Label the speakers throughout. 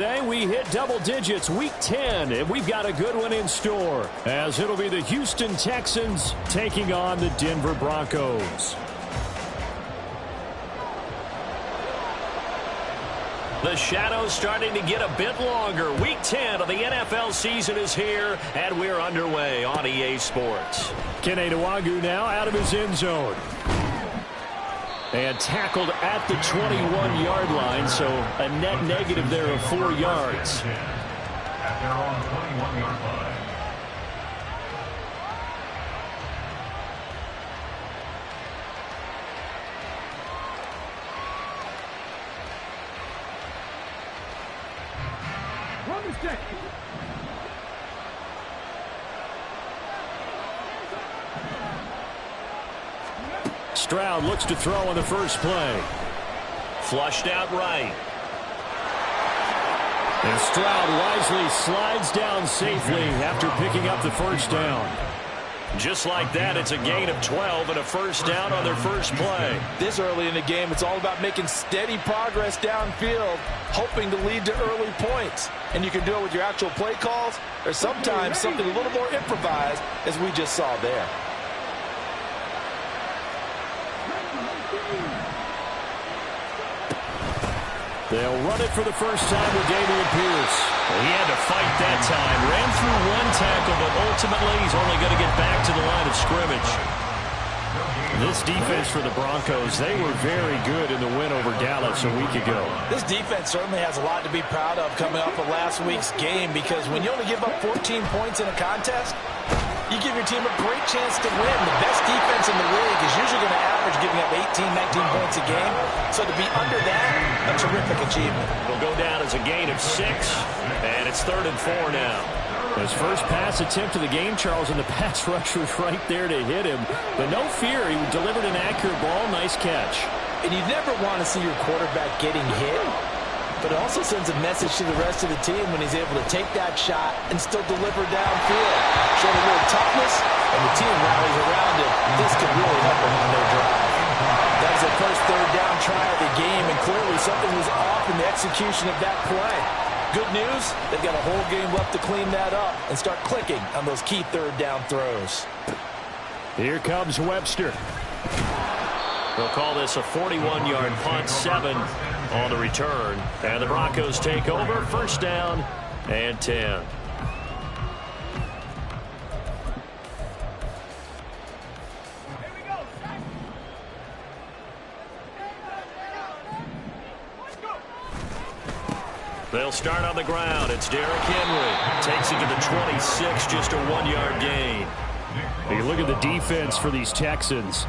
Speaker 1: Today we hit double digits, week 10, and we've got a good one in store, as it'll be the Houston Texans taking on the Denver Broncos. The shadow's starting to get a bit longer. Week 10 of the NFL season is here, and we're underway on EA Sports. Kene Nwangwu now out of his end zone. And tackled at the 21-yard line, so a net negative there of 4 yards.
Speaker 2: At their own 21-yard line.
Speaker 1: Stroud looks to throw on the first play. Flushed out right. And Stroud wisely slides down safely after picking up the first down. Just like that, it's a gain of 12 and a first down on their first play.
Speaker 3: This early in the game, it's all about making steady progress downfield, hoping to lead to early points. And you can do it with your actual play calls, or sometimes something a little more improvised, as we just saw there.
Speaker 1: They'll run it for the first time with Dameon Pierce.
Speaker 4: He had to fight that time. Ran through one tackle, but ultimately he's only going to get back to the line of scrimmage.
Speaker 1: This defense for the Broncos, they were very good in the win over Dallas a week ago.
Speaker 3: This defense certainly has a lot to be proud of coming off of last week's game, because when you only give up 14 points in a contest, you give your team a great chance to win. The best defense in the league is usually going to average giving up 18, 19 points a game. So to be under that, a terrific achievement.
Speaker 4: It'll go down as a gain of 6, and it's 3rd and 4 now.
Speaker 1: His first pass attempt of the game, Charles, and the pass rush was right there to hit him. But no fear, he delivered an accurate ball. Nice catch.
Speaker 3: And you never want to see your quarterback getting hit, but it also sends a message to the rest of the team when he's able to take that shot and still deliver downfield. Showing a little toughness, and the team rallies around it. This could really help them on their drive. That was their first 3rd down try of the game, and clearly something was off in the execution of that play. Good news, they've got a whole game left to clean that up and start clicking on those key 3rd down throws.
Speaker 1: Here comes Webster.
Speaker 4: They'll call this a 41-yard punt, 7 on the return. And the Broncos take over, first down and 10. They'll start on the ground. It's Derrick Henry. Takes it to the 26, just a 1-yard gain.
Speaker 1: You look at the defense for these Texans.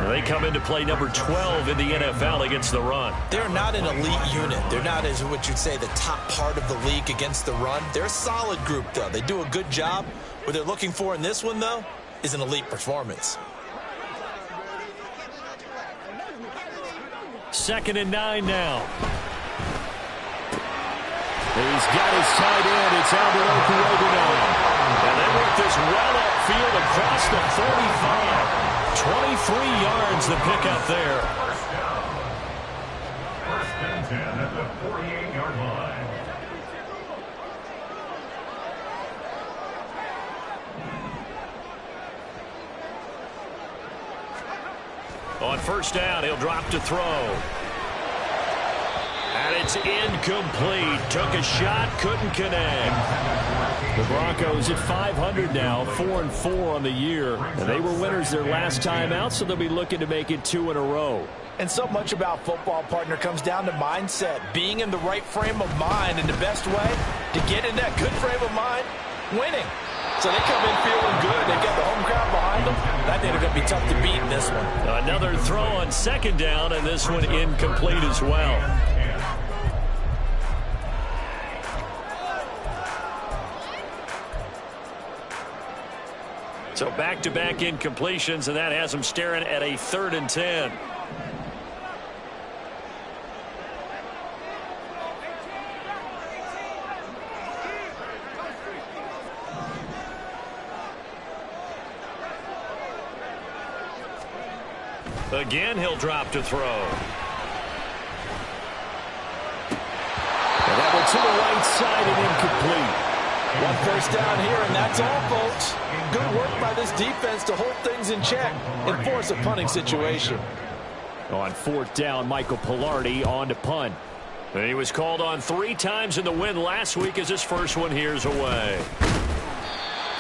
Speaker 4: They come into play number 12 in the NFL against the run.
Speaker 3: They're not an elite unit. They're not, as what you'd say, the top part of the league against the run. They're a solid group, though. They do a good job. What they're looking for in this one, though, is an elite performance.
Speaker 1: 2nd and 9 now. He's got his tight end. It's Albert Okurobu now.
Speaker 4: And they work this well upfield across the 45. 23 yards the pickup there.
Speaker 2: First and 10 at the 48-yard line.
Speaker 4: On first down, he'll drop to throw. And it's incomplete. Took a shot, couldn't connect.
Speaker 1: The Broncos at 500 now, 4-4 on the year. And they were winners their last time out, so they'll be looking to make it 2 in a row.
Speaker 3: And so much about football, partner, comes down to mindset. Being in the right frame of mind, and the best way to get in that good frame of mind, winning. So they come in feeling good. They've got the home crowd behind them. I think they're going to be tough to beat in this one.
Speaker 4: Another throw on 2nd down, and this one incomplete as well. So back-to-back incompletions, and that has them staring at a 3rd and 10. Again, he'll drop to throw.
Speaker 1: And that will to the right side and incomplete.
Speaker 3: One first down here, and that's all, folks. Good work by this defense to hold things in check and force a punting situation.
Speaker 1: On fourth down, Michael Pilardi on to punt.
Speaker 4: And he was called on 3 times in the win last week as his first one here's away.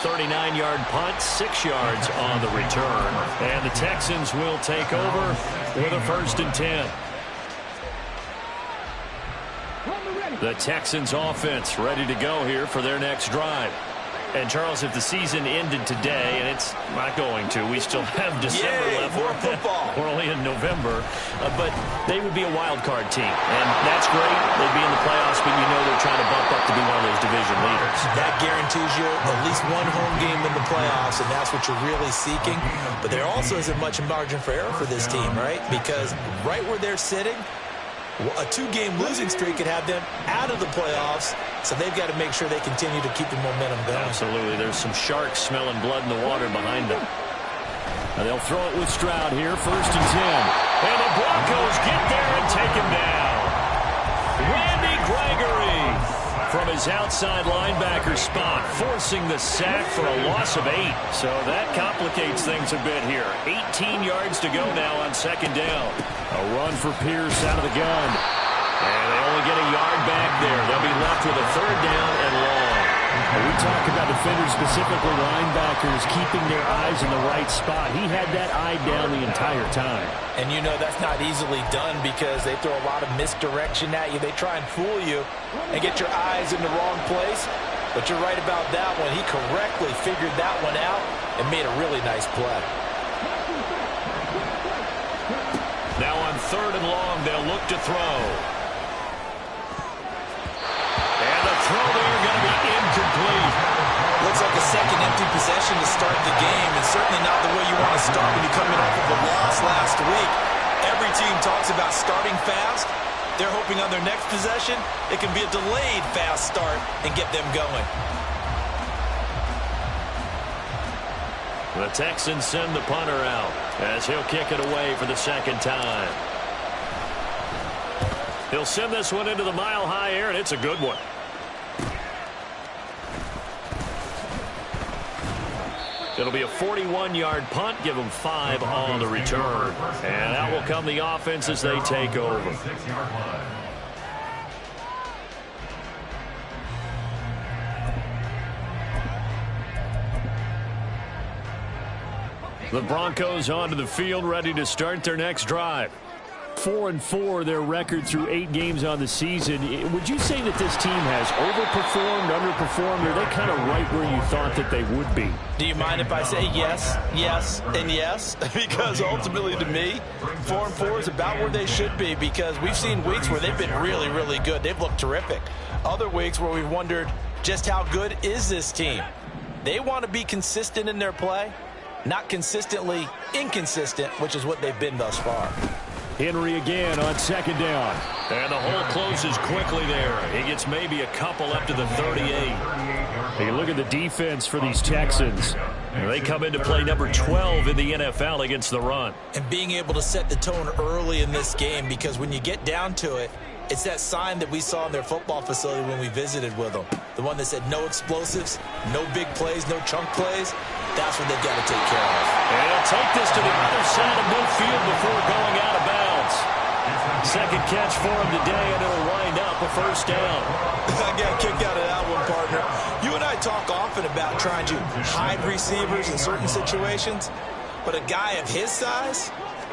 Speaker 4: 39-yard punt, 6 yards on the return. And the Texans will take over with a 1st and 10. The Texans offense ready to go here for their next drive. And, Charles, if the season ended today, and it's not going to, we still have December left.
Speaker 3: More football.
Speaker 4: We're only in November. But they would be a wild card team. And that's great. They'd be in the playoffs, but you know they're trying to bump up to be one of those division leaders.
Speaker 3: That guarantees you at least one home game in the playoffs, and that's what you're really seeking. But there also isn't much margin for error for this team, right? Because right where they're sitting, a 2-game losing streak could have them out of the playoffs, so they've got to make sure they continue to keep the momentum going.
Speaker 4: Absolutely. There's some sharks smelling blood in the water behind them.
Speaker 1: And they'll throw it with Stroud here, 1st and 10.
Speaker 4: And the Broncos get there and take him down. Randy Gregory from his outside linebacker spot, forcing the sack for a loss of 8. So that complicates things a bit here. 18 yards to go now on 2nd down.
Speaker 1: A run for Pierce out of the gun.
Speaker 4: And they only get a yard back there. They'll be left with a 3rd down and long.
Speaker 1: We talk about defenders, specifically linebackers, keeping their eyes in the right spot. He had that eye down the entire time.
Speaker 3: And you know that's not easily done because they throw a lot of misdirection at you. They try and fool you and get your eyes in the wrong place. But you're right about that one. He correctly figured that one out and made a really nice play.
Speaker 4: Now on 3rd and long, they'll look to throw. And the throw there going to be incomplete.
Speaker 3: Looks like a second empty possession to start the game, and certainly not the way you want to start when you come in off of a loss last week. Every team talks about starting fast. They're hoping on their next possession, it can be a delayed fast start and get them going.
Speaker 4: The Texans send the punter out as he'll kick it away for the 2nd time. He'll send this one into the mile-high air, and it's a good one. It'll be a 41-yard punt, give them 5 on the return. And out will come the offense as they take over. The Broncos onto the field, ready to start their next drive.
Speaker 1: 4-4, their record through 8 games on the season. Would you say that this team has overperformed, underperformed, or are they kind of right where you thought that they would be?
Speaker 3: Do you mind if I say yes, yes, and yes? Because ultimately to me, 4-4 is about where they should be because we've seen weeks where they've been really, really good. They've looked terrific. Other weeks where we've wondered just how good is this team? They want to be consistent in their play, not consistently inconsistent, which is what they've been thus far.
Speaker 1: Henry again on 2nd down.
Speaker 4: And the hole closes quickly there. He gets maybe a couple up to the 38.
Speaker 1: Hey, look at the defense for these Texans.
Speaker 4: They come into play number 12 in the NFL against the run.
Speaker 3: And being able to set the tone early in this game because when you get down to it, it's that sign that we saw in their football facility when we visited with them. The one that said no explosives, no big plays, no chunk plays. That's what they've got to take care of.
Speaker 4: And he'll take this to the other side of midfield before going out of bounds. 2nd catch for him today, and it'll wind up a 1st down.
Speaker 3: I got a kick out of that one, partner. You and I talk often about trying to hide receivers in certain situations, but a guy of his size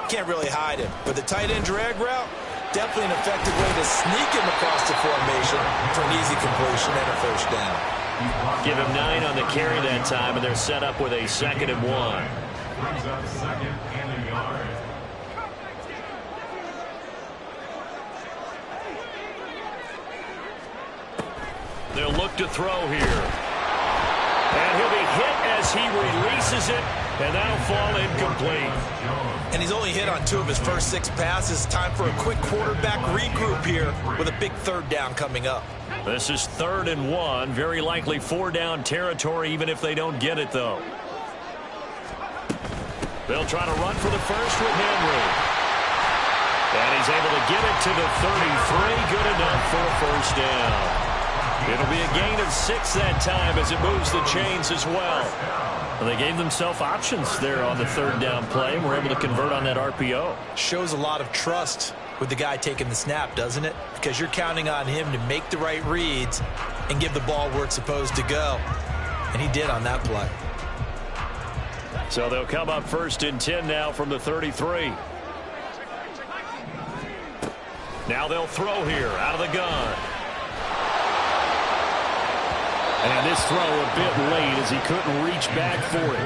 Speaker 3: can't really hide him. But the tight end drag route, definitely an effective way to sneak him across the formation for an easy completion and a 1st down.
Speaker 4: Give him 9 on the carry that time, and they're set up with a 2nd and 1.
Speaker 2: Brings up 2nd and a yard.
Speaker 4: They'll look to throw here. And he'll be hit as he releases it, and that'll fall incomplete.
Speaker 3: And he's only hit on 2 of his first 6 passes. Time for a quick quarterback regroup here with a big 3rd down coming up.
Speaker 4: This is 3rd and 1. Very likely 4-down territory, even if they don't get it, though. They'll try to run for the first with Henry. And he's able to get it to the 33. Good enough for a 1st down.
Speaker 1: It'll be a gain of 6 that time as it moves the chains as well. Well, they gave themselves options there on the third down play and were able to convert on that RPO.
Speaker 3: Shows a lot of trust with the guy taking the snap, doesn't it? Because you're counting on him to make the right reads and give the ball where it's supposed to go. And he did on that play.
Speaker 1: So they'll come up 1st and 10 now from the 33. Now they'll throw here out of the gun. And this throw a bit late as he couldn't reach back for it.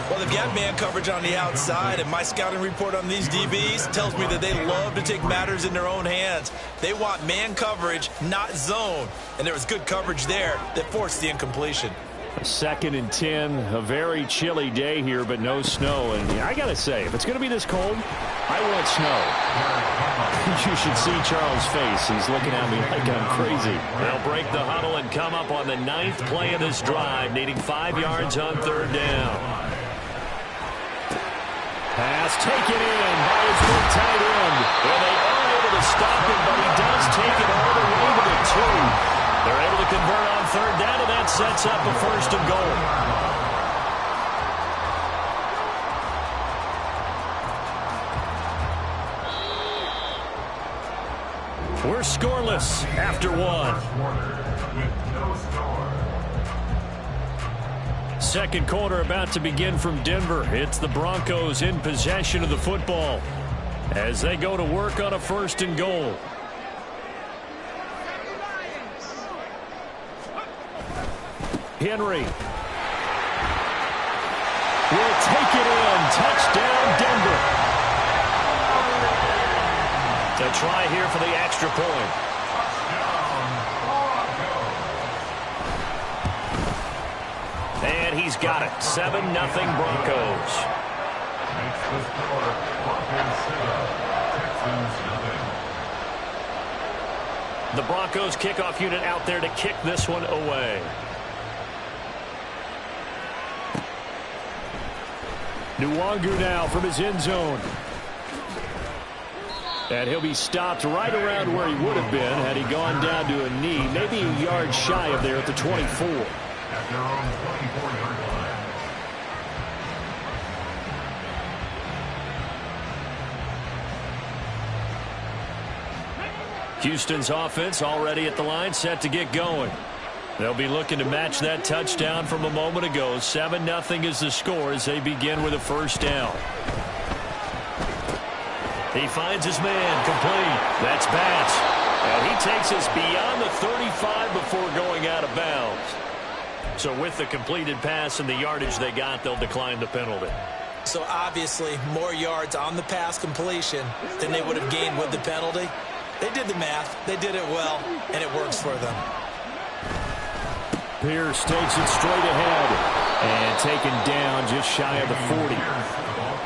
Speaker 3: Well, they've got man coverage on the outside, and my scouting report on these DBs tells me that they love to take matters in their own hands. They want man coverage, not zone. And there was good coverage there that forced the incompletion.
Speaker 1: 2nd and 10, a very chilly day here, but no snow. And I got to say, if it's going to be this cold, I want snow. You should see Charles' face. He's looking at me like I'm crazy. They'll break the huddle and come up on the 9th play of this drive, needing 5 yards on 3rd down. Pass taken in by his big tight end. And they are able to stop him, but he does take it all the way to the 2. They're able to convert on 3rd down, and that sets up a 1st and goal. We're scoreless after 1. Second quarter about to begin from Denver. It's the Broncos in possession of the football as they go to work on a 1st and goal. Henry will take it in. Touchdown, Denver. To try here for the extra point. And he's got it. 7-0 Broncos. The Broncos kickoff unit out there to kick this one away. Nwangu now from his end zone. And he'll be stopped right around where he would have been had he gone down to a knee, maybe a yard shy of there at the 24.
Speaker 2: At their own 24-yard line.
Speaker 1: Houston's offense already at the line, set to get going. They'll be looking to match that touchdown from a moment ago. 7-0 is the score as they begin with a 1st down. He finds his man, complete. That's Batch. And he takes us beyond the 35 before going out of bounds. So with the completed pass and the yardage they got, they'll decline the penalty.
Speaker 3: So obviously more yards on the pass completion than they would have gained with the penalty. They did the math. They did it well, and it works for them.
Speaker 1: Pierce takes it straight ahead and taken down just shy of the 40.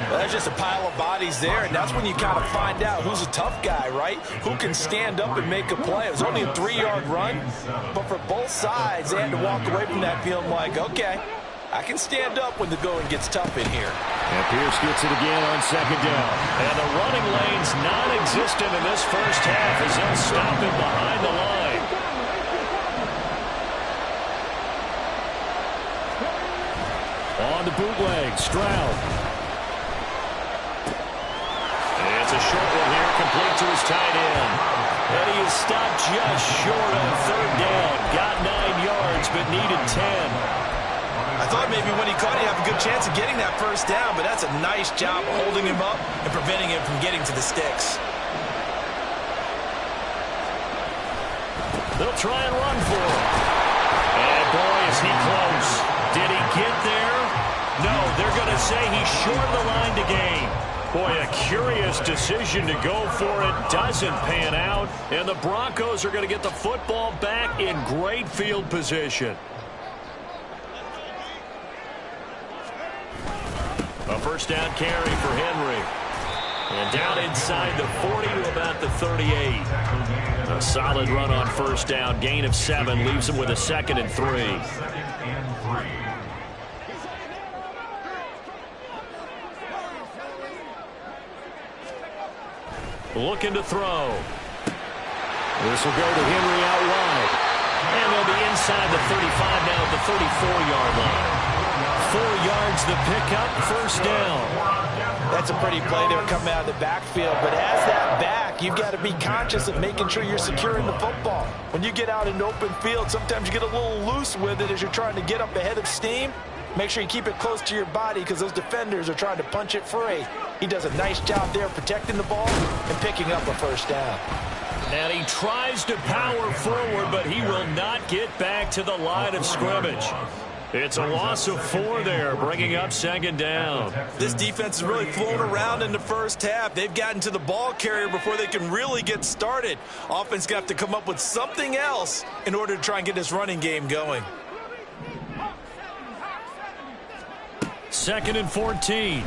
Speaker 3: Well, there's just a pile of bodies there, and that's when you kind of find out who's a tough guy, right? Who can stand up and make a play. It was only a 3-yard run, but for both sides, they had to walk away from that feeling like, okay, I can stand up when the going gets tough in here.
Speaker 1: And Pierce gets it again on 2nd down. And the running lane's non-existent in this first half as they'll stop him behind the line. On the bootleg, Stroud. And it's a short one here, complete to his tight end. And he is stopped just short on 3rd down. Got 9 yards, but needed 10.
Speaker 3: I thought maybe when he caught it, he'd have a good chance of getting that 1st down, but that's a nice job holding him up and preventing him from getting to the sticks.
Speaker 1: They'll try and run for him. And boy, is he close. Did he get there? No, they're going to say he's short of the line to gain. Boy, a curious decision to go for it. Doesn't pan out. And the Broncos are going to get the football back in great field position. A 1st down carry for Henry. And down inside the 40 to about the 38. A solid run on 1st down. Gain of 7 leaves him with a 2nd and 3. Looking to throw. This will go to Henry out wide. And they'll be inside the 35 now at the 34-yard line. 4 yards the pickup, first down.
Speaker 3: That's a pretty play there coming out of the backfield. But as that back, you've got to be conscious of making sure you're securing the football. When you get out in open field, sometimes you get a little loose with it as you're trying to get up ahead of steam. Make sure you keep it close to your body because those defenders are trying to punch it free. He does a nice job there protecting the ball and picking up a first down.
Speaker 1: And he tries to power forward, but he will not get back to the line of scrimmage. It's a loss of 4 there, bringing up second down.
Speaker 3: This defense is really flown around in the first half. They've gotten to the ball carrier before they can really get started. Offense got to come up with something else in order to try and get this running game going.
Speaker 1: 2nd and 14. He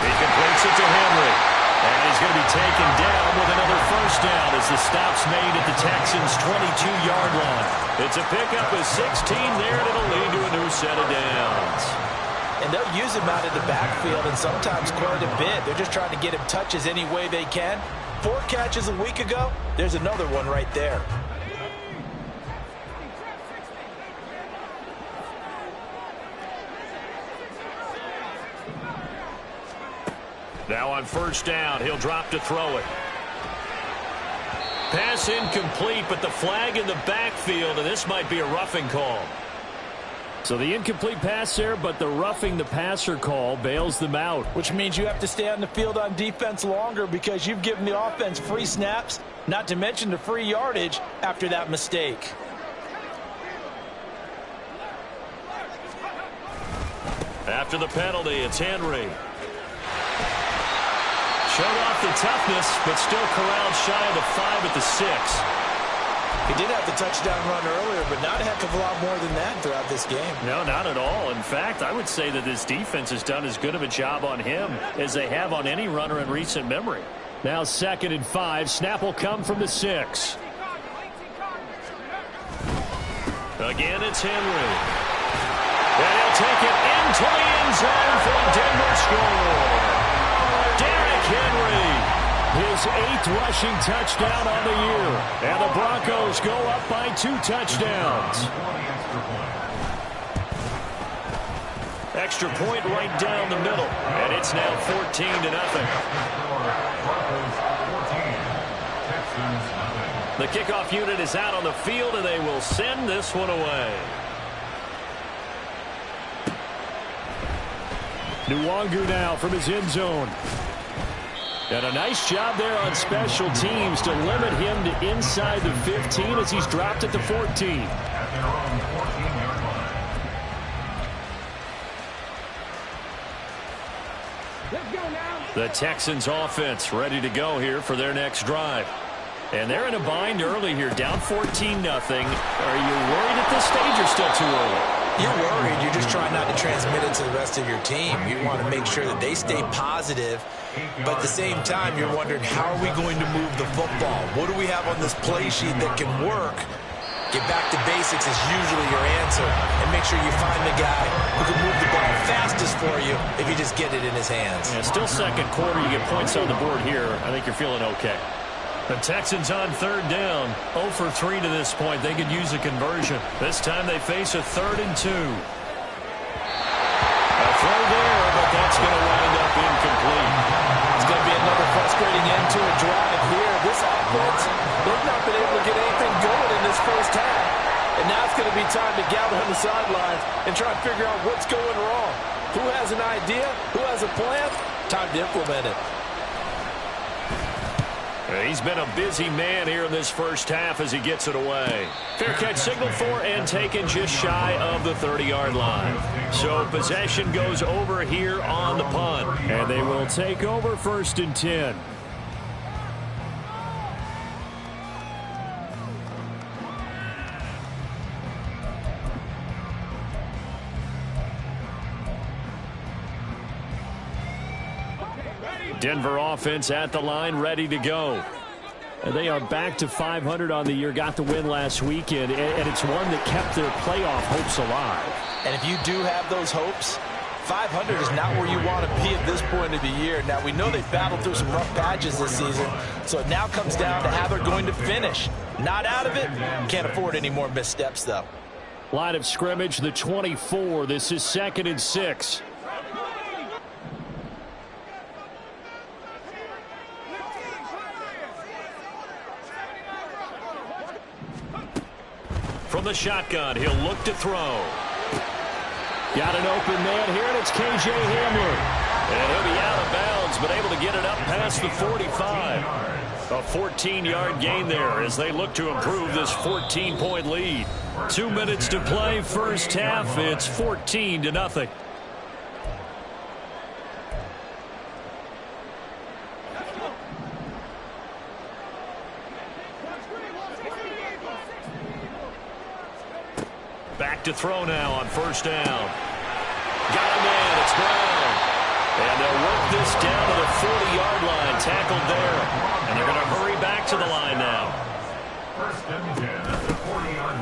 Speaker 1: completes it to Henry. And he's going to be taken down with another first down as the stop's made at the Texans' 22-yard line. It's a pickup of 16 there, and it'll lead to a new set of downs.
Speaker 3: And they'll use him out of the backfield and sometimes quite a bit. They're just trying to get him touches any way they can. 4 catches a week ago. There's another one right there.
Speaker 1: Now on first down, he'll drop to throw it. Pass incomplete, but the flag in the backfield, and this might be a roughing call. So the incomplete pass there, but the roughing the passer call bails them out.
Speaker 3: Which means you have to stay on the field on defense longer because you've given the offense free snaps, not to mention the free yardage after that mistake.
Speaker 1: After the penalty, it's Henry. Showed off the toughness, but still corralled shy of the 5 at the 6.
Speaker 3: He did have the touchdown run earlier, but not a heck of a lot more than that throughout this game.
Speaker 1: No, not at all. In fact, I would say that this defense has done as good of a job on him as they have on any runner in recent memory. Now 2nd and 5. Snap will come from the 6. Again, it's Henry. And he'll take it into the end zone for a Denver score. Henry, his 8th rushing touchdown on the year. And the Broncos go up by 2 touchdowns. Extra point right down the middle. And it's now 14-0. The kickoff unit is out on the field, and they will send this one away. Nwangu now from his end zone. And a nice job there on special teams to limit him to inside the 15 as he's dropped at the 14. The Texans offense ready to go here for their next drive. And they're in a bind early here, down 14-0. Are you worried at this stage or still too early?
Speaker 3: You're worried. You're just trying not to transmit it to the rest of your team. You want to make sure that they stay positive. But at the same time, you're wondering, how are we going to move the football? What do we have on this play sheet that can work? Get back to basics is usually your answer. And make sure you find the guy who can move the ball fastest for you if you just get it in his hands.
Speaker 1: Yeah, still second quarter. You get points on the board here. I think you're feeling okay. The Texans on 3rd down. 0 for 3 to this point. They could use a conversion. This time they face a 3rd and 2. A throw there, but that's going to wind up incomplete.
Speaker 3: It's going to be another frustrating end to a drive here. This offense, they've not been able to get anything going in this first half. And now it's going to be time to gather on the sidelines and try and figure out what's going wrong. Who has an idea? Who has a plan? Time to implement it.
Speaker 1: He's been a busy man here in this first half as he gets it away. Fair catch signaled for and taken just shy of the 30-yard line. So possession goes over here on the punt. And they will take over 1st and 10. Denver offense at the line, ready to go. And they are back to 500 on the year, got the win last weekend, and it's one that kept their playoff hopes alive.
Speaker 3: And if you do have those hopes, 500 is not where you want to be at this point of the year. Now, we know they've battled through some rough patches this season, so it now comes down to how they're going to finish. Not out of it. Can't afford any more missteps, though.
Speaker 1: Line of scrimmage, the 24. This is 2nd and 6. From the shotgun, he'll look to throw. Got an open man here, and it's K.J. Hamler. And he'll be out of bounds, but able to get it up past the 45. A 14-yard gain there as they look to improve this 14-point lead. 2 minutes to play, first half. It's 14-0. Back to throw now on first down. Got a man. It's Brown. And they'll work this down to the 40-yard line. Tackled there. And they're going to hurry back to the line now.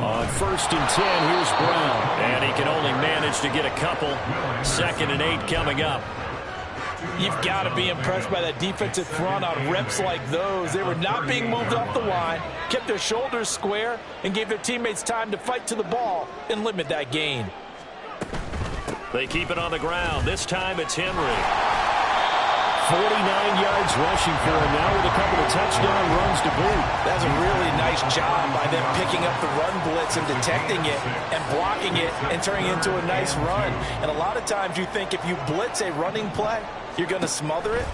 Speaker 1: On 1st and 10, here's Brown. And he can only manage to get a couple. 2nd and 8 coming up.
Speaker 3: You've got to be impressed by that defensive front on reps like those. They were not being moved off the line, kept their shoulders square, and gave their teammates time to fight to the ball and limit that gain.
Speaker 1: They keep it on the ground. This time it's Henry. 49 yards rushing for him now with a couple of touchdown runs to boot.
Speaker 3: That's a really nice job by them picking up the run blitz and detecting it and blocking it and turning it into a nice run. And a lot of times you think if you blitz a running play, you're going to smother it.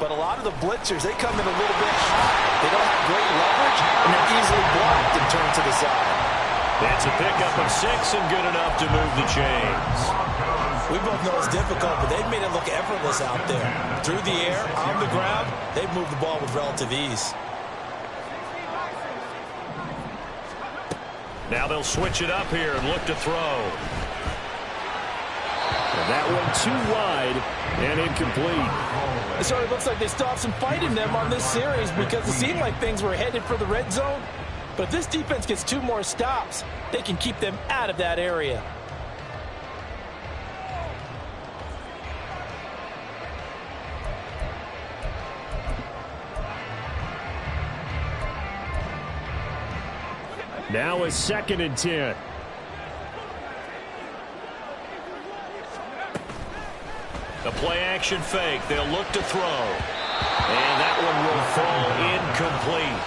Speaker 3: But a lot of the blitzers, they come in a little bit high. They don't have great leverage, and they're easily blocked and turned to the side.
Speaker 1: It's a pickup of 6 and good enough to move the chains.
Speaker 3: We both know it's difficult, but they've made it look effortless out there. Through the air, on the ground, they've moved the ball with relative ease.
Speaker 1: Now they'll switch it up here and look to throw. And that one too wide and incomplete.
Speaker 3: So it looks like they still have some fight in them on this series because it seemed like things were headed for the red zone. But if this defense gets 2 more stops, they can keep them out of that area.
Speaker 1: Now is 2nd and 10. A play-action fake. They'll look to throw. And that one will fall incomplete.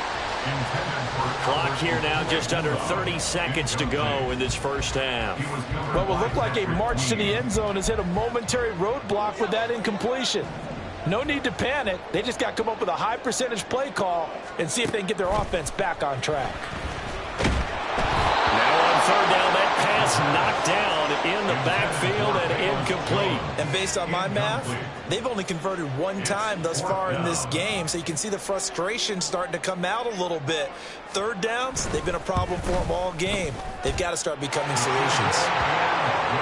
Speaker 1: Clock here now just under 30 seconds to go in this first half.
Speaker 3: What will look like a march to the end zone has hit a momentary roadblock with that incompletion. No need to panic. They just got to come up with a high percentage play call and see if they can get their offense back on track.
Speaker 1: Now on 3rd down, that pass knocked down in the backfield and incomplete.
Speaker 3: And based on my math, they've only converted 1 time thus far in this game, so you can see the frustration starting to come out a little bit. 3rd downs, they've been a problem for them all game. They've got to start becoming solutions.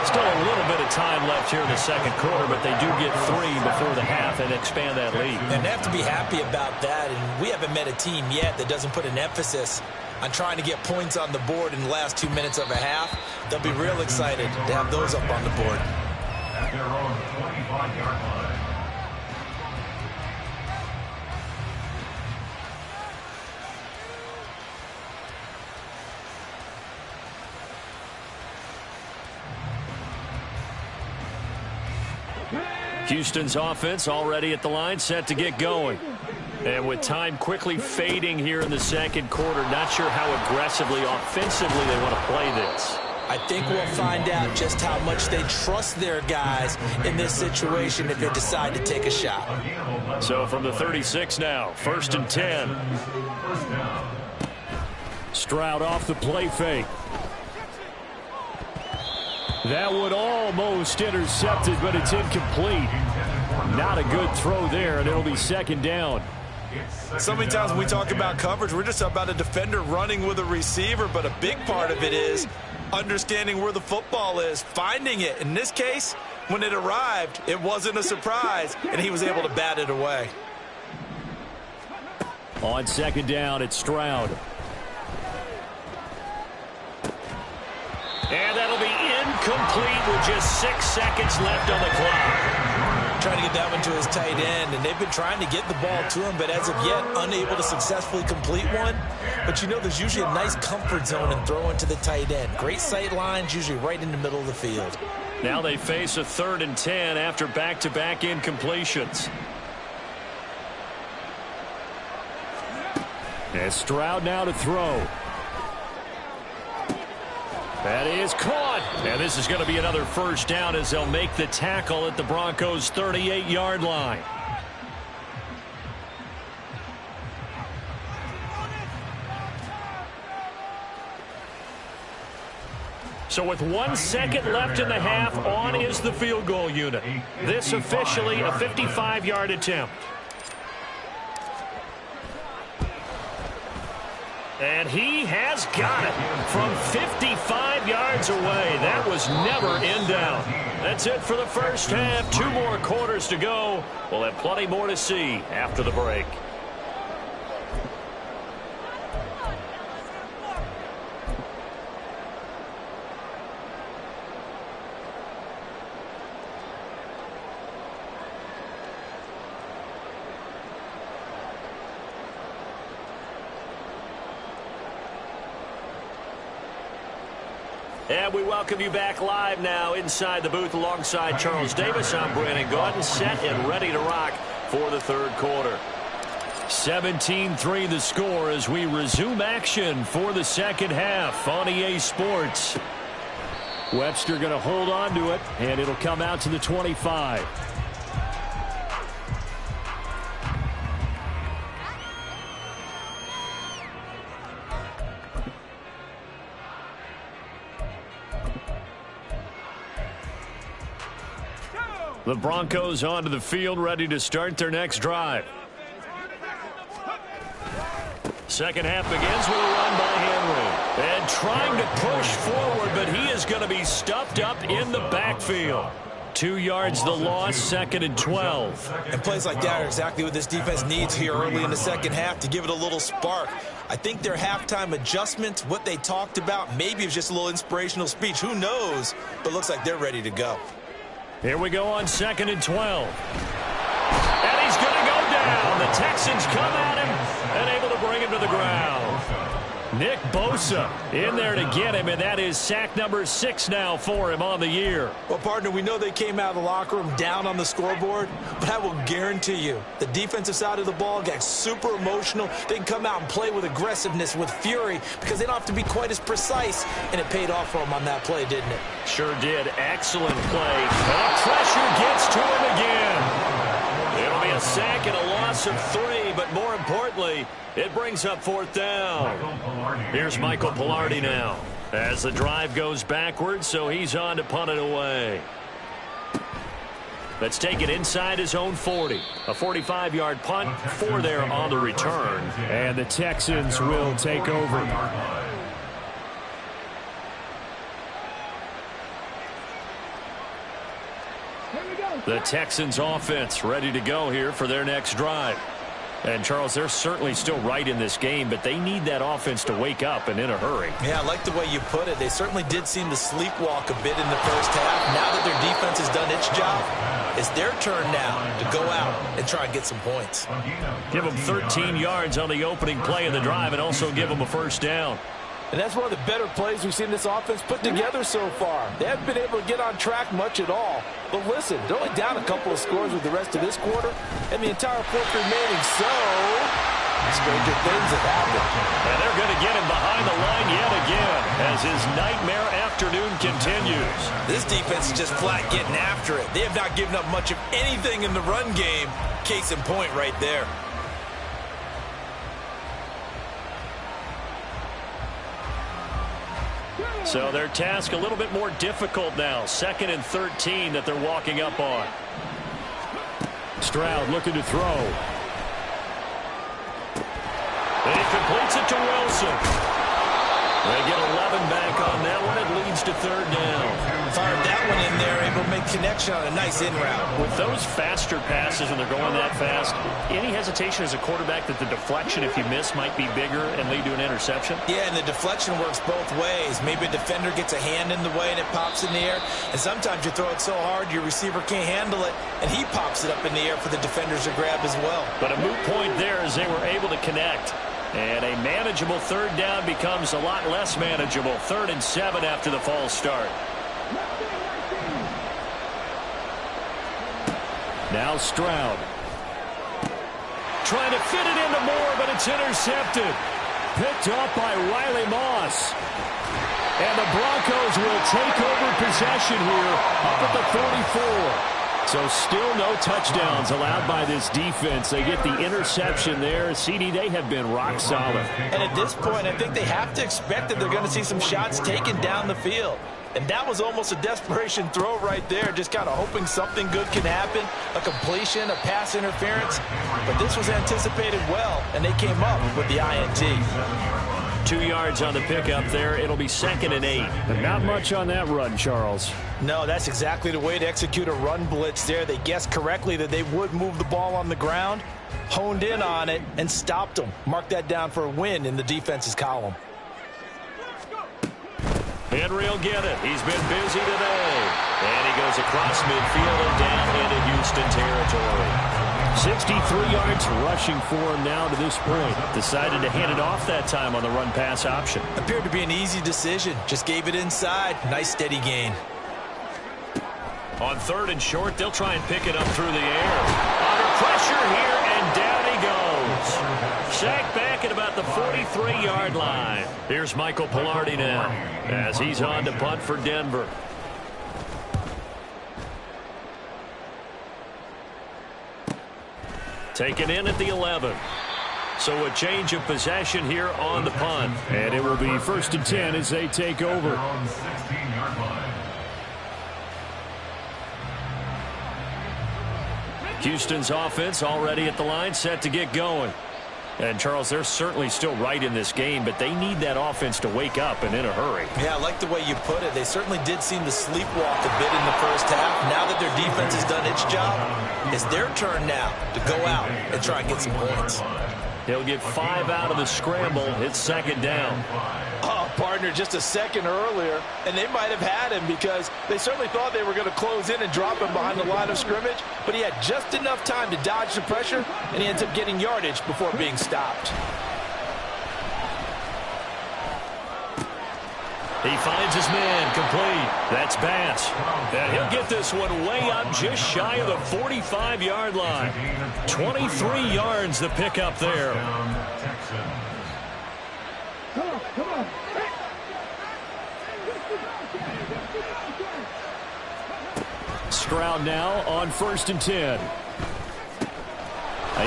Speaker 1: Still a little bit of time left here in the 2nd quarter, but they do get 3 before the half and expand that lead.
Speaker 3: And they have to be happy about that, and we haven't met a team yet that doesn't put an emphasis on trying to get points on the board in the last 2 minutes of a half. They'll be real excited to have those up on the board.
Speaker 2: At their own 25-yard line.
Speaker 1: Houston's offense already at the line, set to get going. And with time quickly fading here in the 2nd quarter, not sure how aggressively, offensively they want to play this.
Speaker 3: I think we'll find out just how much they trust their guys in this situation if they decide to take a shot.
Speaker 1: So from the 36 now, 1st and 10. Stroud off the play fake. That one almost intercepted, but it's incomplete. Not a good throw there, and it'll be 2nd down.
Speaker 3: So many times when we talk about coverage, we're just about a defender running with a receiver, but a big part of it is understanding where the football is, finding it. In this case, when it arrived, it wasn't a surprise, and he was able to bat it away.
Speaker 1: On 2nd down, it's Stroud. And that'll be incomplete with just 6 seconds left on the clock.
Speaker 3: trying to get that one to his tight end, and they've been trying to get the ball to him, but as of yet, unable to successfully complete one. But you know, there's usually a nice comfort zone in throwing to the tight end. Great sight lines, usually right in the middle of the field.
Speaker 1: Now they face a 3rd and 10 after back-to-back incompletions. And Stroud now to throw. That is caught. And this is going to be another first down as they'll make the tackle at the Broncos' 38-yard line. So with 1 second left in the half, on is the field goal unit. This officially a 55-yard attempt. And he has got it from 55 yards away. That was never in doubt. That's it for the first half. 2 more quarters to go. We'll have plenty more to see after the break. And we welcome you back live now inside the booth alongside Charles Davis. I'm Brandon Gaudin, set and ready to rock for the 3rd quarter. 17-3 the score as we resume action for the 2nd half on EA Sports. Webster going to hold on to it, and it'll come out to the 25. The Broncos onto the field, ready to start their next drive. Second half begins with a run by Henry. And trying to push forward, but he is going to be stuffed up in the backfield. 2 yards the loss, 2nd and 12.
Speaker 3: And plays like that are exactly what this defense needs here early in the second half to give it a little spark. I think their halftime adjustments, what they talked about, maybe it was just a little inspirational speech. Who knows? But looks like they're ready to go.
Speaker 1: Here we go on 2nd and 12. And he's going to go down. The Texans come at him and able to bring him to the ground. Nick Bosa in there to get him, and that is sack number 6 now for him on the year.
Speaker 3: Well, partner, we know they came out of the locker room down on the scoreboard, but I will guarantee you the defensive side of the ball got super emotional. They can come out and play with aggressiveness, with fury, because they don't have to be quite as precise, and it paid off for them on that play, didn't it?
Speaker 1: Sure did. Excellent play. And pressure gets to him again. It'll be a sack and a loss of 3, but more importantly, it brings up 4th down. Here's Michael Pilardi now as the drive goes backwards, so he's on to punt it away. Let's take it inside his own 40. A 45-yard punt, 4 there on the return. And the Texans will take over. The Texans offense ready to go here for their next drive. And, Charles, they're certainly still right in this game, but they need that offense to wake up and in a hurry.
Speaker 3: Yeah, I like the way you put it. They certainly did seem to sleepwalk a bit in the first half. Now that their defense has done its job, it's their turn now to go out and try and get some points.
Speaker 1: Give them 13 yards on the opening play of the drive and also give them a first down.
Speaker 3: And that's one of the better plays we've seen this offense put together so far. They haven't been able to get on track much at all. But listen, they're only down a couple of scores with the rest of this quarter and the entire 4th remaining. So, stranger things have happened.
Speaker 1: And they're going to get him behind the line yet again as his nightmare afternoon continues.
Speaker 3: This defense is just flat getting after it. They have not given up much of anything in the run game. Case in point right there.
Speaker 1: So their task a little bit more difficult now. 2nd and 13 that they're walking up on. Stroud looking to throw. And he completes it to Wilson. They get 11 back on that one. It leads to 3rd down.
Speaker 3: Fired that one in there, able able to make connection on a nice in route.
Speaker 1: With those faster passes when they're going that fast, any hesitation as a quarterback that the deflection, if you miss, might be bigger and lead to an interception?
Speaker 3: Yeah, and the deflection works both ways. Maybe a defender gets a hand in the way and it pops in the air. And sometimes you throw it so hard your receiver can't handle it, and he pops it up in the air for the defenders to grab as well.
Speaker 1: But a moot point there as they were able to connect. And a manageable third down becomes a lot less manageable. 3rd and 7 after the false start. Now Stroud. Trying to fit it into Moore, but it's intercepted. Picked up by Riley Moss. And the Broncos will take over possession here up at the 44. So still no touchdowns allowed by this defense. They get the interception there. CD, they have been rock solid.
Speaker 3: And at this point, I think they have to expect that they're going to see some shots taken down the field. And that was almost a desperation throw right there, just kind of hoping something good can happen, a completion, a pass interference. But this was anticipated well, and they came up with the INT.
Speaker 1: 2 yards on the pickup there. It'll be 2nd and 8.
Speaker 4: But not much on that run, Charles.
Speaker 3: No, that's exactly the way to execute a run blitz there. They guessed correctly that they would move the ball on the ground, honed in on it, and stopped them. Mark that down for a win in the defense's column.
Speaker 1: Henry will get it. He's been busy today. And he goes across midfield and down into Houston territory.
Speaker 4: 63 yards rushing for him now to this point.
Speaker 1: Decided to hand it off that time on the run-pass option.
Speaker 3: Appeared to be an easy decision. Just gave it inside. Nice steady gain.
Speaker 1: On 3rd and short, they'll try and pick it up through the air. Under pressure here, and down he goes. Sacked back at about the 43-yard line. Here's Michael Pilardi now as he's on to punt for Denver. Taken in at the 11. So a change of possession here on the punt.
Speaker 4: And it will be 1st and 10 as they take over.
Speaker 2: On 16-yard line.
Speaker 1: Houston's offense already at the line, set to get going. And, Charles, they're certainly still right in this game, but they need that offense to wake up and in a hurry.
Speaker 3: Yeah, I like the way you put it. They certainly did seem to sleepwalk a bit in the first half. Now that their defense has done its job, it's their turn now to go out and try and get some points.
Speaker 1: He'll get 5 out of the scramble. It's 2nd down.
Speaker 3: Oh, partner, just a second earlier, and they might have had him because they certainly thought they were going to close in and drop him behind the line of scrimmage, but he had just enough time to dodge the pressure, and he ends up getting yardage before being stopped.
Speaker 1: He finds his man complete. That's Bass. And he'll get this one way up just shy of the 45-yard line. 23 yards the pickup there.
Speaker 4: Stroud now on 1st and 10.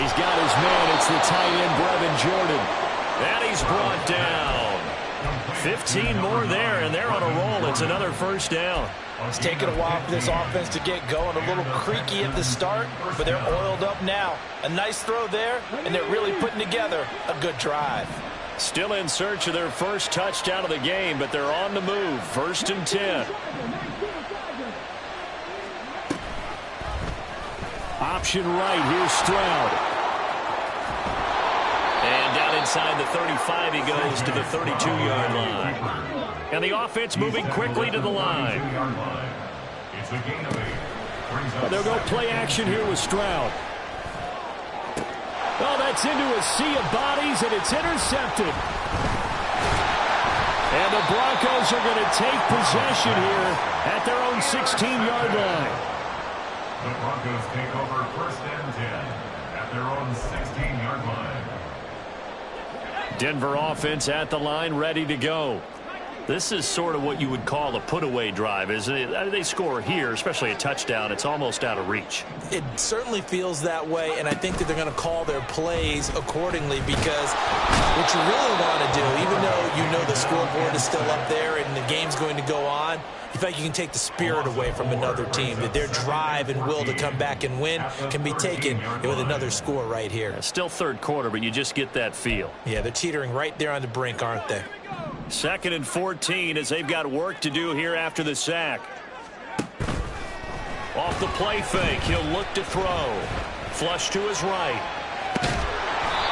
Speaker 4: He's got his man. It's the tight end, Brevin Jordan.
Speaker 1: And he's brought down. 15 more there, and they're on a roll. It's another 1st down.
Speaker 3: It's taken a while for this offense to get going. A little creaky at the start, but they're oiled up now. A nice throw there, and they're really putting together a good drive.
Speaker 1: Still in search of their first touchdown of the game, but they're on the move. 1st and 10.
Speaker 4: Option right. Here's Stroud.
Speaker 1: And down inside the 35, he goes to the 32-yard line. And the offense moving quickly to the line.
Speaker 2: It's a gain of 8.
Speaker 4: They'll go play action here with Stroud. Oh, that's into a sea of bodies, and it's intercepted. And the Broncos are going to take possession here at their own 16-yard line.
Speaker 2: The Broncos take over 1st and 10 at their own 16-yard line.
Speaker 1: Denver offense at the line, ready to go. This is sort of what you would call a put-away drive, isn't it? They score here, especially a touchdown. It's almost out of reach.
Speaker 3: It certainly feels that way, and I think that they're going to call their plays accordingly because what you really want to do, even though you know the scoreboard is still up there and the game's going to go on, you feel like you can take the spirit away from another team, that their drive and will to come back and win can be taken with another score right here.
Speaker 1: Still 3rd quarter, but you just get that feel.
Speaker 3: Yeah, they're teetering right there on the brink, aren't they?
Speaker 1: 2nd and 14 as they've got work to do here after the sack. Off the play fake, he'll look to throw. Flush to his right.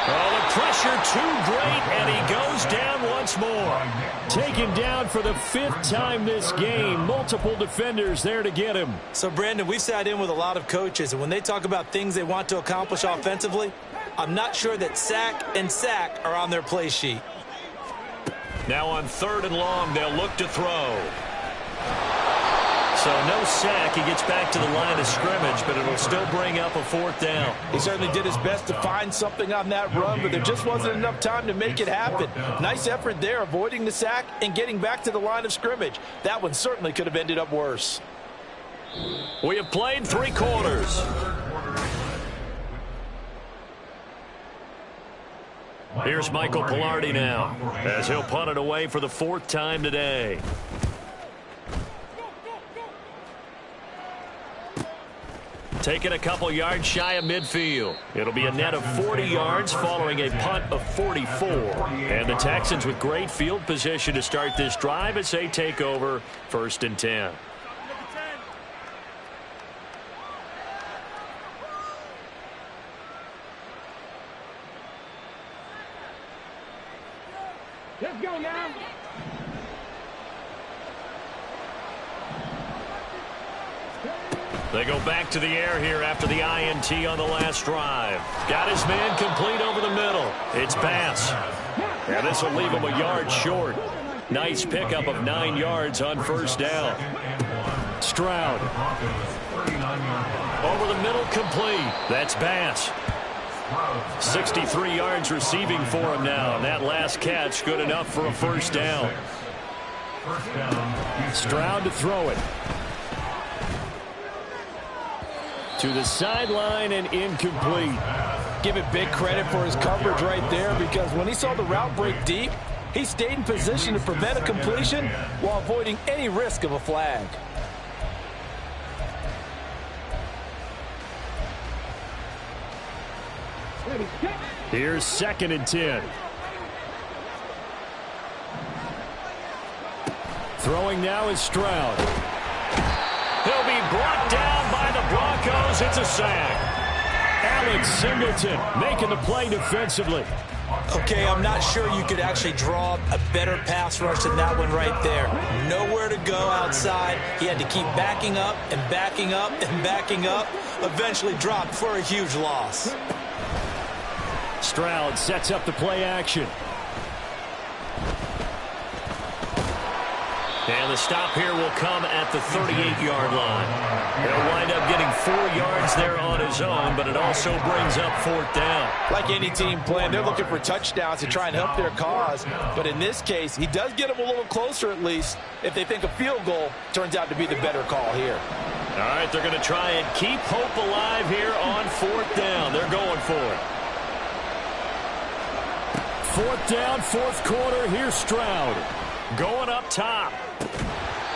Speaker 1: Oh, the pressure too great, and he goes down once more.
Speaker 4: Taken down for the 5th time this game. Multiple defenders there to get him.
Speaker 3: So, Brandon, we've sat in with a lot of coaches, and when they talk about things they want to accomplish offensively, I'm not sure that sack and sack are on their play sheet.
Speaker 1: Now on 3rd and long, they'll look to throw. So no sack. He gets back to the line of scrimmage, but it'll still bring up a 4th down.
Speaker 3: He certainly did his best to find something on that run, but there just wasn't enough time to make it happen. Nice effort there, avoiding the sack and getting back to the line of scrimmage. That one certainly could have ended up worse.
Speaker 1: We have played 3 quarters. Here's Michael Pilardi now, as he'll punt it away for the 4th time today. Taking a couple yards shy of midfield. It'll be a net of 40 yards following a punt of 44. And the Texans with great field position to start this drive as they take over 1st and 10.
Speaker 5: Let's go now.
Speaker 1: They go back to the air here after the INT on the last drive. Got his man complete over the middle. It's Bass. And this will leave him a yard short. Nice pickup of 9 yards on 1st down.
Speaker 4: Stroud.
Speaker 1: Over the middle, complete. That's Bass. 63 yards receiving for him now. And that last catch good enough for a 1st down.
Speaker 4: Stroud to throw it. To the sideline and incomplete.
Speaker 3: Give it big credit for his coverage right there, because when he saw the route break deep, he stayed in position to prevent a completion while avoiding any risk of a flag.
Speaker 4: Here's 2nd and 10. Throwing now is Stroud.
Speaker 1: He'll be brought down by the Broncos. It's a sack.
Speaker 4: Alex Singleton making the play defensively.
Speaker 3: Okay, I'm not sure you could actually draw a better pass rush than that one right there. Nowhere to go outside. He had to keep backing up and backing up and backing up. Eventually dropped for a huge loss.
Speaker 4: Stroud sets up the play action.
Speaker 1: And the stop here will come at the 38-yard line. He'll wind up getting 4 yards there on his own, but it also brings up 4th down.
Speaker 3: Like any team playing, they're looking for touchdowns to try and help their cause. But in this case, he does get them a little closer at least if they think a field goal turns out to be the better call here.
Speaker 1: All right, they're going to try and keep hope alive here on 4th down. They're going for it.
Speaker 4: 4th down, 4th quarter. Here's Stroud.
Speaker 1: Going up top.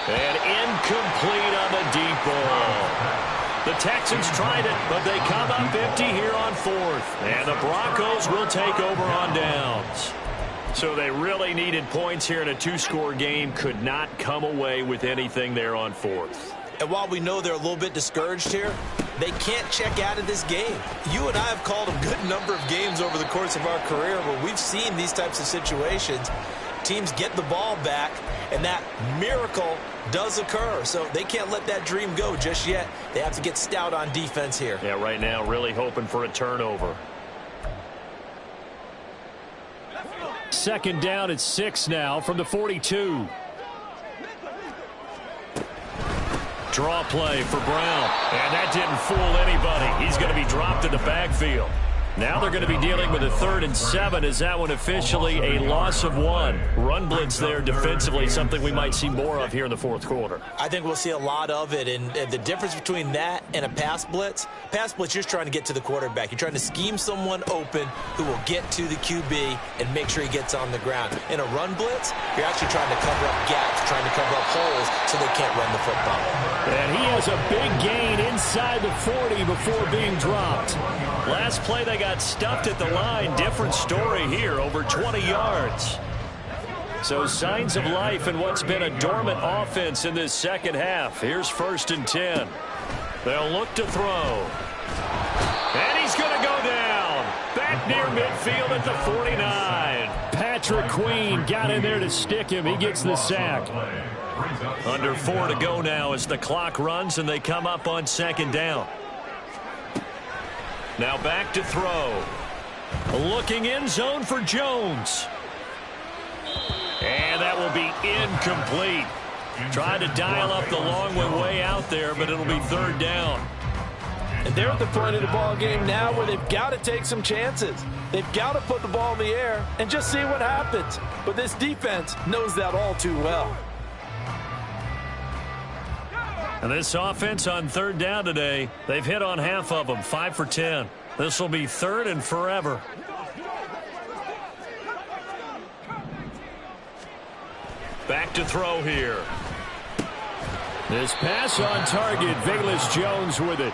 Speaker 1: And incomplete on the deep ball. The Texans tried it, but they come up empty here on 4th. And the Broncos will take over on downs. So they really needed points here in a 2-score game. Could not come away with anything there on 4th.
Speaker 3: And while we know they're a little bit discouraged here, they can't check out of this game. You and I have called a good number of games over the course of our career where we've seen these types of situations. Teams get the ball back, and that miracle does occur. So they can't let that dream go just yet. They have to get stout on defense here.
Speaker 1: Yeah, right now really hoping for a turnover.
Speaker 4: 2nd down at 6 now from the 42. Draw play for Brown. And that didn't fool anybody. He's going to be dropped in the backfield. Now they're going to be dealing with a 3rd and 7. Is that one officially a loss of 1? Run blitz there defensively, something we might see more of here in the 4th quarter.
Speaker 3: I think we'll see a lot of it. And the difference between that and a pass blitz, you're just trying to get to the quarterback. You're trying to scheme someone open who will get to the QB and make sure he gets on the ground. In a run blitz, you're actually trying to cover up gaps, trying to cover up holes so they can't run the football.
Speaker 4: And he has a big gain inside the 40 before being dropped.
Speaker 1: Last play they got stuffed at the line. Different story here, over 20 yards. So signs of life in what's been a dormant offense in this second half. Here's 1st and 10. They'll look to throw. And he's going to go down. Back near midfield at the 49.
Speaker 4: Patrick Queen got in there to stick him. He gets the sack.
Speaker 1: Under 4 to go now as the clock runs and they come up on second down. Now back to throw. Looking end zone for Jones. And that will be incomplete. Tried to dial up the long one way out there, but it'll be third down.
Speaker 3: And they're at the point of the ball game now where they've got to take some chances. They've got to put the ball in the air and just see what happens. But this defense knows that all too well.
Speaker 1: And this offense on third down today, they've hit on half of them, 5 for 10. This will be third and forever. Back to throw here.
Speaker 4: This pass on target, Velus Jones with it.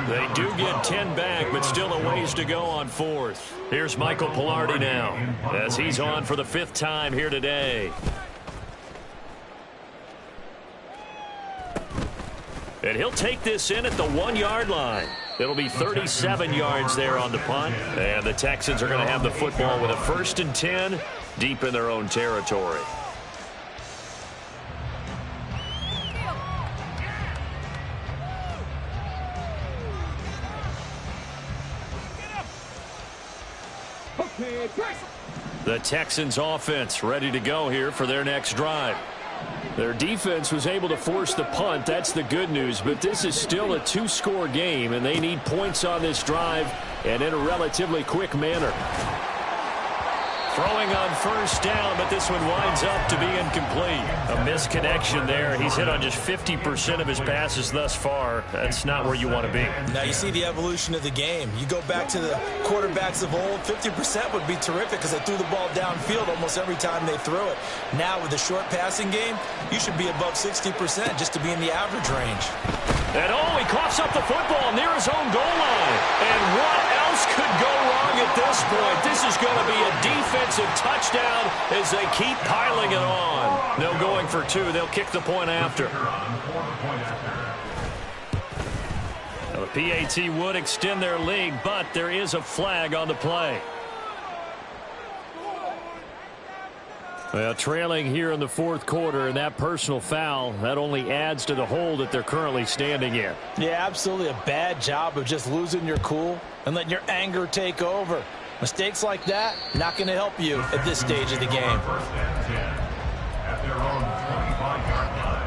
Speaker 1: They do get 10 back, but still a ways to go on fourth. Here's Michael Pilardi now as he's on for the 5th time here today. And he'll take this in at the 1-yard line. It'll be 37 yards there on the punt. And the Texans are going to have the football with a 1st and 10 deep in their own territory. The Texans offense ready to go here for their next drive.
Speaker 4: Their defense was able to force the punt. That's the good news. But this is still a 2-score game, and they need points on this drive and in a relatively quick manner.
Speaker 1: Throwing on first down, but this one winds up to be incomplete. A misconnection there. He's hit on just 50% of his passes thus far. That's not where you want to be.
Speaker 3: Now you see the evolution of the game. You go back to the quarterbacks of old, 50% would be terrific because they threw the ball downfield almost every time they threw it. Now with the short passing game, you should be above 60% just to be in the average range.
Speaker 1: And he coughs up the football near his own goal line. And what else could go wrong at this point? This is going to be a defensive touchdown as they keep piling it on. No going for 2. They'll kick the point after. Now, the PAT would extend their lead, but there is a flag on the play.
Speaker 4: Well, trailing here in the 4th quarter, and that personal foul, that only adds to the hole that they're currently standing in.
Speaker 3: Yeah, absolutely a bad job of just losing your cool and letting your anger take over. Mistakes like that, not going to help you at this stage of the game.
Speaker 2: 1st and 10 at their own 25-yard line.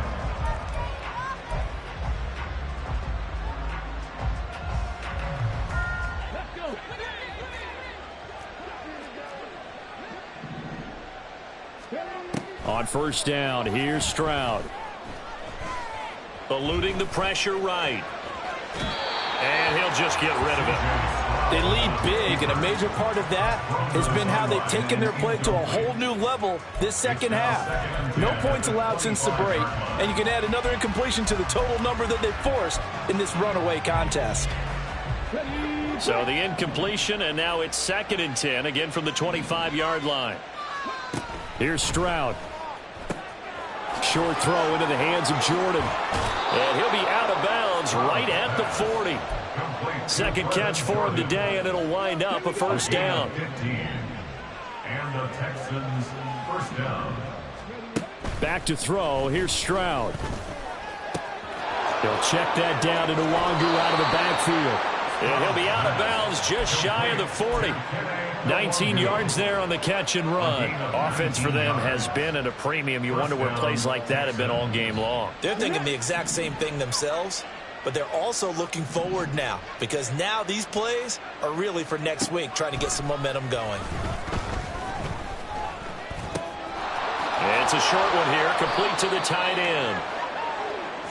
Speaker 4: On first down, here's Stroud.
Speaker 1: Eluding the pressure right. And he'll just get rid of it.
Speaker 3: They lead big, and a major part of that has been how they've taken their play to a whole new level this second half. No points allowed since the break, and you can add another incompletion to the total number that they've forced in this runaway contest.
Speaker 1: So the incompletion, and now it's 2nd and 10, again from the 25-yard line.
Speaker 4: Here's Stroud. Short throw into the hands of Jordan.
Speaker 1: And he'll be out of bounds right at the 40. 2nd catch for him today, and it'll wind up a 1st down.
Speaker 2: And the Texans 1st down.
Speaker 4: Back to throw. Here's Stroud. They'll check that down to Nwangu out of the backfield.
Speaker 1: And he'll be out of bounds just shy of the 40. 19 yards there on the catch and run. Offense for them has been at a premium. You wonder where plays like that have been all game long.
Speaker 3: They're thinking the exact same thing themselves, but they're also looking forward now because now these plays are really for next week, trying to get some momentum going.
Speaker 1: It's a short one here, complete to the tight end.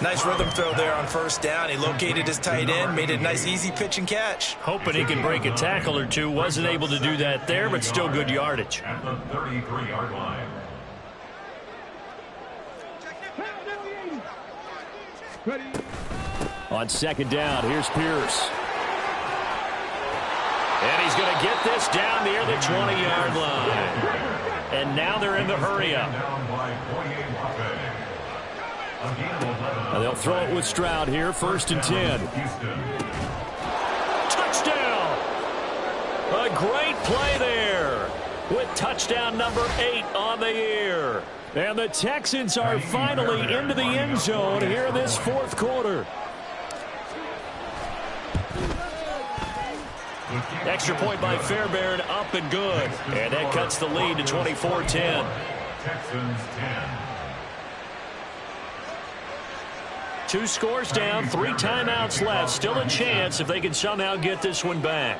Speaker 3: Nice rhythm throw there on first down. He located his tight end, made a nice easy pitch and catch.
Speaker 1: Hoping he can break a tackle or two. Wasn't able to do that there, but still good yardage.
Speaker 2: At the 33-yard line.
Speaker 4: On 2nd down, here's Pierce.
Speaker 1: And he's going to get this down near the 20-yard line. And now they're in the hurry up. And they'll throw it with Stroud here, 1st and 10. Touchdown! A great play there with touchdown number 8 on the year. And the Texans are finally into the end zone here in this 4th quarter. Extra point by Fairbairn, up and good. And that cuts the lead to 24-10.
Speaker 2: Texans 10.
Speaker 1: 2 scores down, 3 timeouts left. Still a chance if they can somehow get this one back.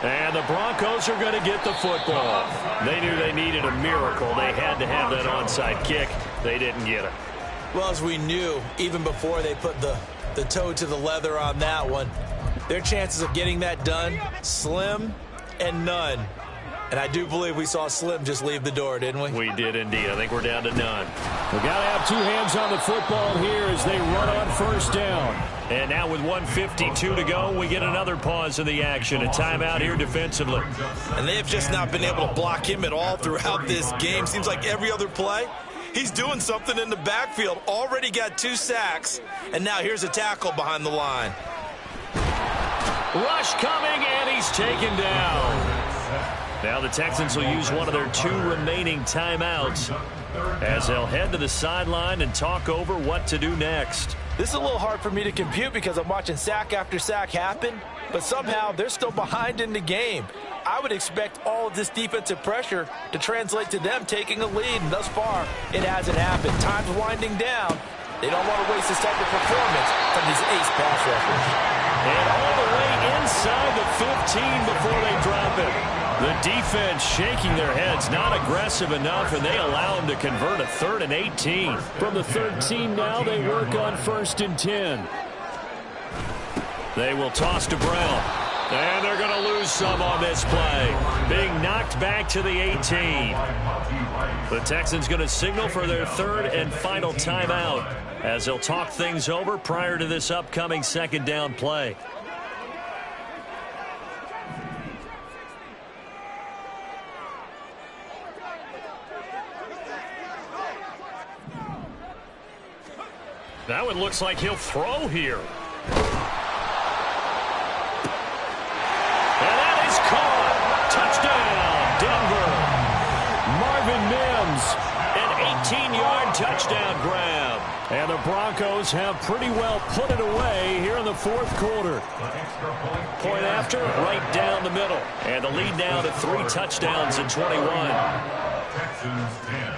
Speaker 1: And the Broncos are going to get the football. They knew they needed a miracle. They had to have that onside kick. They didn't get it.
Speaker 3: Well, as we knew, even before they put the toe to the leather on that one, their chances of getting that done, slim and none. And I do believe we saw Slim just leave the door, didn't we?
Speaker 1: We did indeed. I think we're down to none. We've got to have 2 hands on the football here as they run on 1st down. And now with 1:52 to go, we get another pause in the action. A timeout here defensively.
Speaker 3: And they have just not been able to block him at all throughout this game. Seems like every other play, he's doing something in the backfield. Already got 2 sacks, and now here's a tackle behind the line.
Speaker 1: Rush coming, and he's taken down. Now the Texans will use one of their 2 remaining timeouts as they'll head to the sideline and talk over what to do next.
Speaker 3: This is a little hard for me to compute because I'm watching sack after sack happen, but somehow they're still behind in the game. I would expect all of this defensive pressure to translate to them taking a lead, and thus far, it hasn't happened. Time's winding down. They don't want to waste this type of performance from these ace pass rushers.
Speaker 1: And all the way inside the 15 before they drop it. The defense shaking their heads, not aggressive enough, and they allow them to convert a 3rd and 18. From the 13 now, they work on 1st and 10. They will toss to Brown. And they're going to lose some on this play. Being knocked back to the 18. The Texans going to signal for their 3rd and final timeout as they'll talk things over prior to this upcoming 2nd down play. Now it looks like he'll throw here. And that is caught. Touchdown, Denver. Marvin Mims, an 18-yard touchdown grab. And the Broncos have pretty well put it away here in the 4th quarter. Point after, right down the middle. And the lead now to 3 touchdowns in 21.
Speaker 2: Texans 10.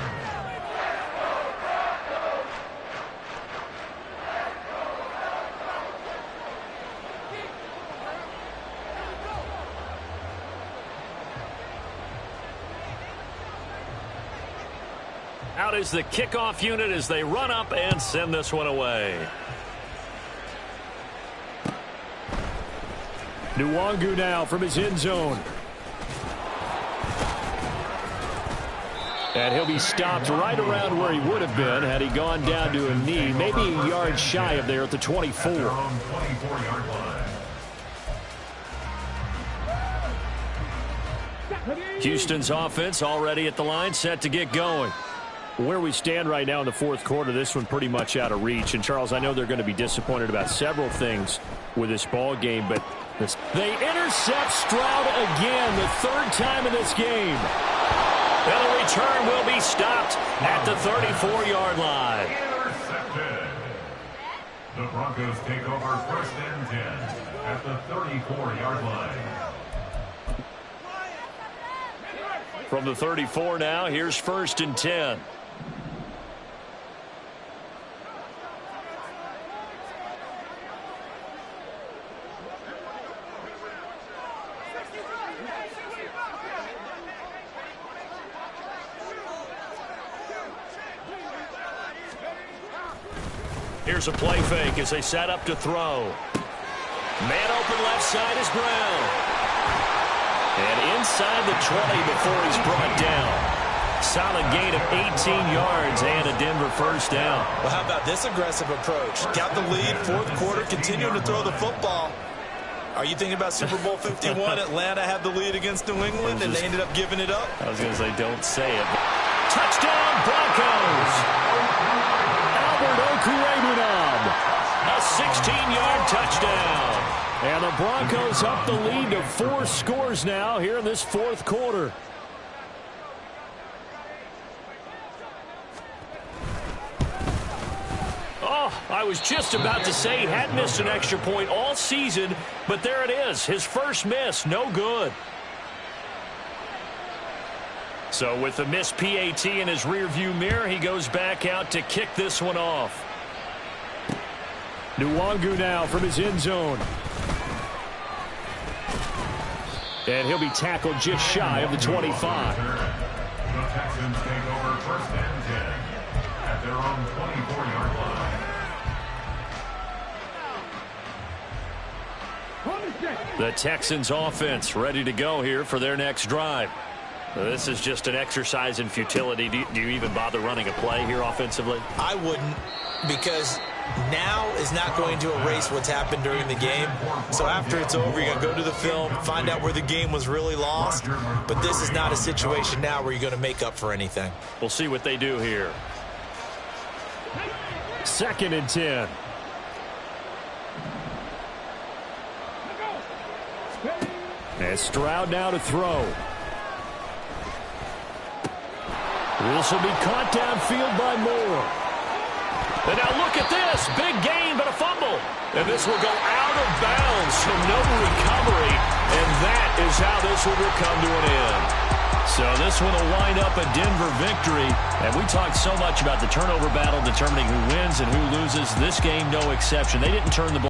Speaker 1: Out is the kickoff unit as they run up and send this one away. Nwangu now from his end zone. And he'll be stopped right around where he would have been had he gone down to a knee, maybe a yard shy of there at the 24. Houston's offense already at the line, set to get going. Where we stand right now in the 4th quarter, this one pretty much out of reach. And, Charles, I know they're going to be disappointed about several things with this ball game, but they intercept Stroud again, the 3rd time in this game. And the return will be stopped at the 34-yard line.
Speaker 2: Intercepted. The Broncos take over 1st and 10 at the 34-yard line.
Speaker 1: From the 34 now, here's 1st and 10. Here's a play fake as they set up to throw. Man open left side is Brown. And inside the 20 before he's brought down. Solid gain of 18 yards and a Denver 1st down.
Speaker 3: Well, how about this aggressive approach? Got the lead, 4th quarter, continuing to throw the football. Are you thinking about Super Bowl 51? Atlanta had the lead against New England, and they ended up giving it up?
Speaker 4: I was going to say, don't say it. Touchdown, Broncos!
Speaker 1: Albert Okwuegbunam.
Speaker 4: A 16-yard touchdown.
Speaker 1: And the Broncos up the lead to 4 scores now here in this fourth quarter.
Speaker 4: Oh, I was just about to say he hadn't missed an extra point all season, but there it is. His first miss, no good. So with the missed PAT in his rearview mirror, he goes back out to kick this one off.
Speaker 1: Nwangu now from his end zone. And he'll be tackled just shy of the 25.
Speaker 2: The Texans take over first and 10 at their own 24-yard line.
Speaker 1: The Texans offense ready to go here for their next drive.
Speaker 4: This is just an exercise in futility. Do you even bother running a play here offensively?
Speaker 3: I wouldn't, because now is not going to erase what's happened during the game. So after it's over, you're going to go to the film, find out where the game was really lost. But this is not a situation now where you're going to make up for anything.
Speaker 4: We'll see what they do here.
Speaker 1: 2nd and 10. And Stroud now to throw. This will be caught downfield by Moore.
Speaker 4: And now look at this. Big gain, but a fumble. And this will go out of bounds, so no recovery. And that is how this one will come to an end.
Speaker 1: So this one will wind up a Denver victory. And we talked so much about the turnover battle determining who wins and who loses. This game, no exception. They didn't turn the ball